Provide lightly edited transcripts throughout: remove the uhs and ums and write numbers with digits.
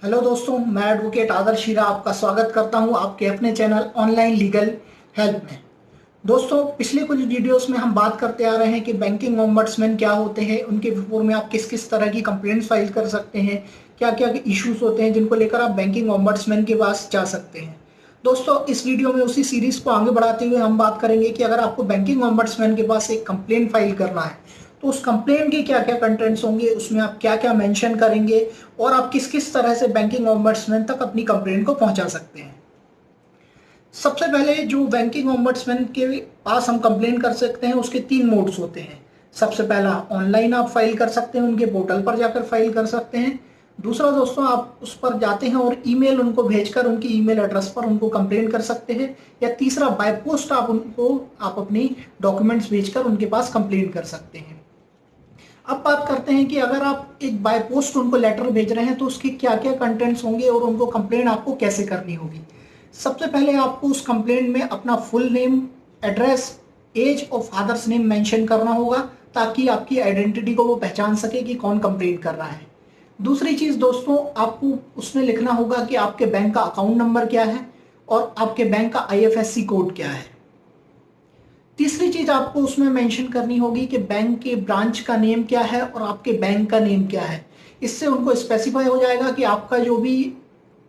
Hello दोस्तों, मैं advocate आदर्श हीरा आपका स्वागत करता हूं आपके अपने चैनल ऑनलाइन लीगल हेल्प में। दोस्तों, पिछले कुछ वीडियोस में हम बात करते आ रहे हैं कि बैंकिंग ओम्बड्समैन क्या होते हैं, उनके बिफोर में आप किस किस तरह की कंप्लेंट्स फाइल कर सकते हैं, क्या क्या इश्यूज होते हैं जिनको लेकर आप बैंकिंग ओम्बड्समैन के पास जा सकते हैं। दोस्तों, इस वीडियो में उसी सीरीज को आगे बढ़ाते हुए हम बात करेंगे कि अगर आपको बैंकिंग ओम्बड्समैन के पास एक कंप्लेंट फाइल करना है तो उस कंप्लेंट के क्या क्या कंटेंट्स होंगे, उसमें आप क्या क्या मेंशन करेंगे और आप किस किस तरह से बैंकिंग ओम्बड्समैन तक अपनी कंप्लेंट को पहुंचा सकते हैं। सबसे पहले जो बैंकिंग ओम्बड्समैन के पास हम कंप्लेन कर सकते हैं उसके तीन मोड्स होते हैं। सबसे पहला, ऑनलाइन आप फाइल कर सकते हैं, उनके पोर्टल पर जाकर फाइल कर सकते हैं। दूसरा दोस्तों, आप उस पर जाते हैं और ईमेल उनको भेजकर उनकी ईमेल एड्रेस पर उनको कंप्लेन कर सकते हैं। या तीसरा, बाय पोस्ट आप अपनी डॉक्यूमेंट्स भेजकर उनके पास कंप्लेन कर सकते हैं। अब बात करते हैं कि अगर आप एक बाय पोस्ट उनको लेटर भेज रहे हैं तो उसके क्या क्या कंटेंट्स होंगे और उनको कंप्लेन आपको कैसे करनी होगी। सबसे पहले आपको उस कंप्लेंट में अपना फुल नेम, एड्रेस, एज और फादर्स नेम मेंशन करना होगा ताकि आपकी आइडेंटिटी को वो पहचान सके कि कौन कंप्लेंट कर रहा है। दूसरी चीज दोस्तों, आपको उसमें लिखना होगा कि आपके बैंक का अकाउंट नंबर क्या है और आपके बैंक का आईएफएससी कोड क्या है। तीसरी चीज आपको उसमें मेंशन करनी होगी कि बैंक के ब्रांच का नेम क्या है और आपके बैंक का नेम क्या है। इससे उनको स्पेसिफाई हो जाएगा कि आपका जो भी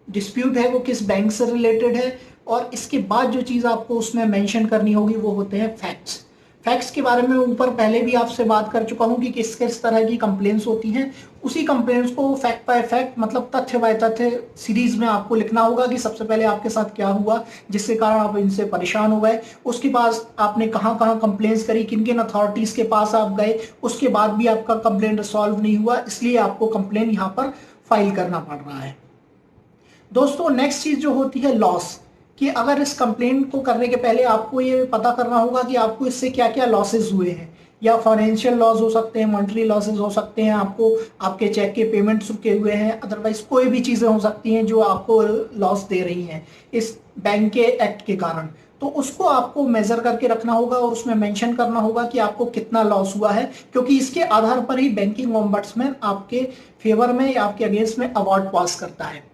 डिस्प्यूट है वो किस बैंक से रिलेटेड है। और इसके बाद जो चीज़ आपको उसमें मेंशन करनी होगी वो होते हैं फैक्ट्स। फैक्ट्स के बारे में ऊपर पहले भी आपसे बात कर चुका हूं कि किस किस तरह की कंप्लेंट्स होती हैं। उसी कंप्लेंट्स को फैक्ट बाय फैक्ट, मतलब तथ्य बाय तथ्य सीरीज में आपको लिखना होगा कि सबसे पहले आपके साथ क्या हुआ जिसके कारण आप इनसे परेशान हो गए, उसके बाद आपने कहाँ कहाँ कंप्लेंट्स करी, किन किन अथॉरिटीज के पास आप गए, उसके बाद भी आपका कंप्लेंट सॉल्व नहीं हुआ, इसलिए आपको कंप्लेंट यहाँ पर फाइल करना पड़ रहा है। दोस्तों, नेक्स्ट चीज जो होती है लॉस, कि अगर इस कंप्लेंट को करने के पहले आपको ये पता करना होगा कि आपको इससे क्या क्या लॉसेस हुए हैं। या फाइनेंशियल लॉस हो सकते हैं, मॉनेटरी लॉसेस हो सकते हैं, आपको आपके चेक के पेमेंट्स रुके हुए हैं, अदरवाइज कोई भी चीजें हो सकती हैं जो आपको लॉस दे रही हैं इस बैंक के एक्ट के कारण। तो उसको आपको मेजर करके रखना होगा और उसमें मेंशन करना होगा कि आपको कितना लॉस हुआ है, क्योंकि इसके आधार पर ही बैंकिंग ओम्बड्समैन आपके फेवर में या आपके अगेंस्ट में अवार्ड पास करता है।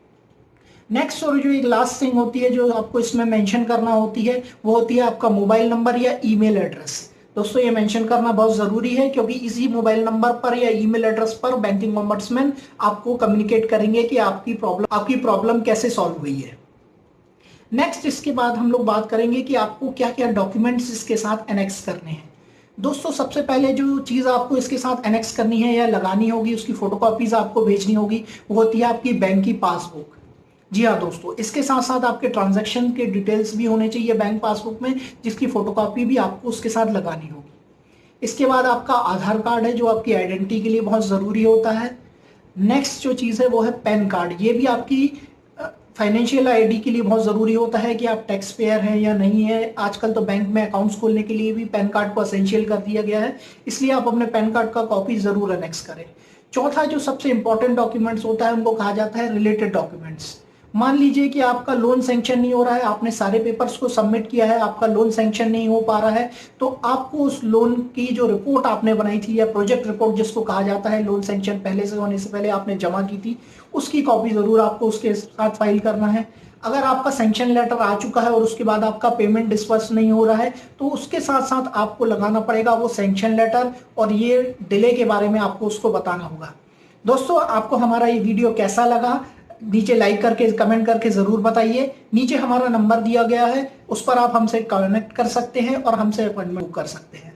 नेक्स्ट और जो एक लास्ट थिंग होती है जो आपको इसमें मेंशन करना होती है वो होती है आपका मोबाइल नंबर या ईमेल एड्रेस। दोस्तों, ये मेंशन करना बहुत जरूरी है क्योंकि इसी मोबाइल नंबर पर या ईमेल एड्रेस पर बैंकिंग ओम्बड्समैन आपको कम्युनिकेट करेंगे कि आपकी प्रॉब्लम कैसे सॉल्व हुई है। नेक्स्ट, इसके बाद हम लोग बात करेंगे कि आपको क्या क्या डॉक्यूमेंट्स इसके साथ एनेक्स करने हैं। दोस्तों, सबसे पहले जो चीज आपको इसके साथ एनेक्स करनी है या लगानी होगी, उसकी फोटोकॉपीज आपको भेजनी होगी, वो होती है आपकी बैंक की पासबुक। जी हाँ दोस्तों, इसके साथ साथ आपके ट्रांजैक्शन के डिटेल्स भी होने चाहिए बैंक पासबुक में, जिसकी फोटोकॉपी भी आपको उसके साथ लगानी होगी। इसके बाद आपका आधार कार्ड है जो आपकी आइडेंटिटी के लिए बहुत ज़रूरी होता है। नेक्स्ट जो चीज़ है वो है पैन कार्ड। ये भी आपकी फाइनेंशियल आईडी के लिए बहुत ज़रूरी होता है कि आप टैक्स पेयर हैं या नहीं है। आजकल तो बैंक में अकाउंट्स खोलने के लिए भी पैन कार्ड को असेंशियल कर दिया गया है, इसलिए आप अपने पैन कार्ड का कॉपी ज़रूर अनेक्स करें। चौथा जो सबसे इंपॉर्टेंट डॉक्यूमेंट्स होता है उनको कहा जाता है रिलेटेड डॉक्यूमेंट्स। मान लीजिए कि आपका लोन सैंक्शन नहीं हो रहा है, आपने सारे पेपर्स को सबमिट किया है, आपका लोन सैंक्शन नहीं हो पा रहा है, तो आपको उस लोन की जो रिपोर्ट आपने बनाई थी या प्रोजेक्ट रिपोर्ट जिसको कहा जाता है, लोन सैंक्शन पहले से होने से पहले आपने जमा की थी, उसकी कॉपी जरूर आपको उसके साथ फाइल करना है। अगर आपका सैंक्शन लेटर आ चुका है और उसके बाद आपका पेमेंट डिस्पर्स नहीं हो रहा है तो उसके साथ साथ आपको लगाना पड़ेगा वो सैंक्शन लेटर, और ये डिले के बारे में आपको उसको बताना होगा। दोस्तों, आपको हमारा ये वीडियो कैसा लगा नीचे लाइक करके कमेंट करके जरूर बताइए। नीचे हमारा नंबर दिया गया है, उस पर आप हमसे कनेक्ट कर सकते हैं और हमसे अपॉइंटमेंट बुक कर सकते हैं।